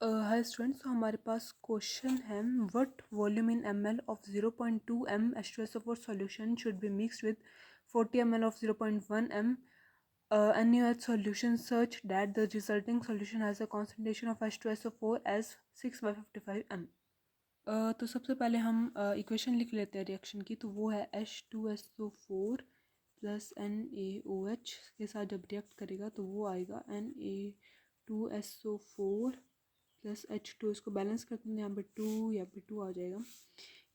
Hi students, तो हमारे पास question है what volume in ml of 0.2 m H2SO4 solution should be mixed with 40 ml of 0.1 m NaOH solution such that the resulting solution has a concentration of H2SO4 as 6/55 m। तो सबसे पहले हम equation लिख लेते हैं reaction की। तो वो है H2SO4 प्लस NaOH के साथ जब रिएक्ट करेगा तो वो आएगा Na2SO4 प्लस H2। इसको बैलेंस करते हैं, यहाँ पे 2 यहाँ पे 2 आ जाएगा।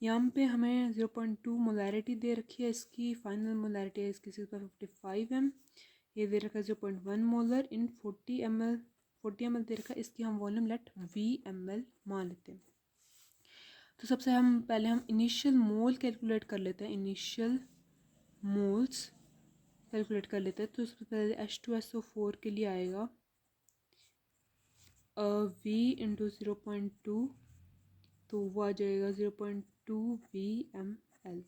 यहाँ पे हमें 0.2 मोलैरिटी दे रखी है, इसकी फाइनल मोलैरिटी है इसकी 6/55 m। ये दे रखा है 0.1 मोलर इन 40 ml दे रखा है। इसकी हम वॉल्यूम लेट VmL मान लेते हैं। तो सबसे पहले हम इनिशियल मोल कैलकुलेट कर लेते हैं। इनिशियल मोल्स कैलकुलेट कर लेते हैं। तो सबसे पहले H2SO4 के लिए आएगा V इंटू 0.2, तो वो आ जाएगा 0.2 VmL।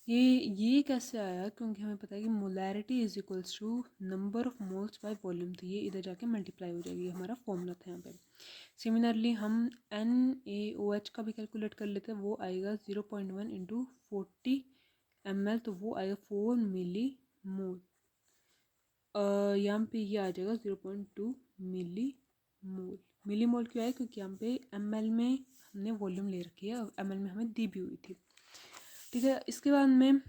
ये कैसे आया? क्योंकि हमें पता है कि molarity is equals to number of moles by volume. तो ये इधर जाके मल्टीप्लाई हो जाएगी, हमारा फॉर्मूला था यहाँ पे। सिमिलरली हम NaOH का भी कैलकुलेट कर लेते हैं। वो आएगा 0.1 इंटू 40 ml, तो वो आएगा 4 मिली मोल। यहाँ पे ये आ जाएगा 0.2 मिली मोल। मिली मोल क्यों आया? क्योंकि यहाँ पे ml में हमने वॉल्यूम ले रखी है और ml में हमें दी भी हुई थी। ठीक है, इसके बाद में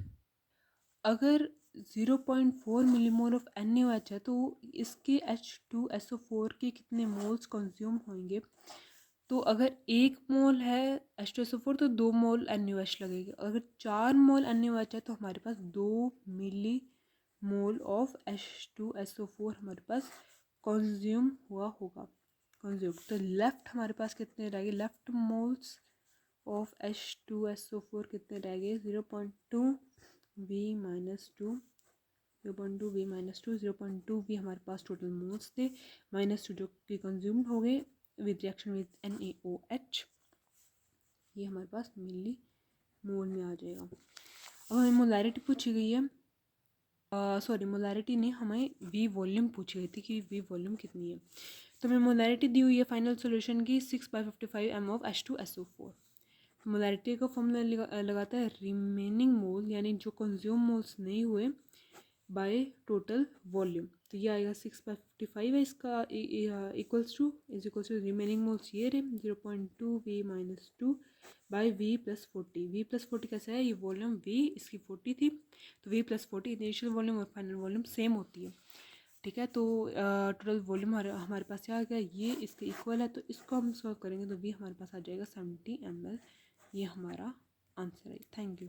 अगर 0.4 मिलीमोल ऑफ NaOH है तो इसके H2SO4 के कितने मोल्स कंज्यूम होंगे? तो अगर 1 मोल है H2SO4 तो 2 मोल NaOH लगेगा। अगर 4 मोल NaOH है तो हमारे पास 2 मिली मोल ऑफ H2SO4 हमारे पास कंज्यूम हुआ होगा। तो लेफ्ट हमारे पास कितने रह गए? लेफ्ट मोल्स ऑफ H2SO4 कितने रह गए? 0.2 V माइनस 2, 0.2 V हमारे पास टोटल मोल्स थे, -2 जो कि कंज्यूम्ड हो गए विद रिएक्शन विद NaOH। ये हमारे पास मिली मोल में आ जाएगा। अब हमें मोलैरिटी पूछी गई है, सॉरी मोलैरिटी नहीं, हमें V वॉल्यूम पूछी गई थी कि V वॉल्यूम कितनी है। तो हमें मोलैरिटी दी हुई है फाइनल सॉल्यूशन की 6/55 m ऑफ H2SO4। मोलैरिटी का फॉर्मूला लगाता है रिमेनिंग मोल, यानी जो कंज्यूम मोल्स नहीं हुए बाय टोटल वॉल्यूम। तो ये आएगा 6/55 है इसका, इक्वल्स टू रिमेनिंग मोल्स ये रहे 0.2 V minus 2 by V plus 40। V plus 40 कैसा है? ये वॉल्यूम V इसकी 40 थी, तो V प्लस 40 इनिशियल वॉल्यूम और फाइनल वॉल्यूम सेम होती है। ठीक है, तो टोटल वॉल्यूम हमारे पास क्या आ गया? ये इसके इक्वल है, तो इसको हम सॉल्व करेंगे तो V हमारे पास आ जाएगा 70 ml। ये हमारा आंसर है। Thank you.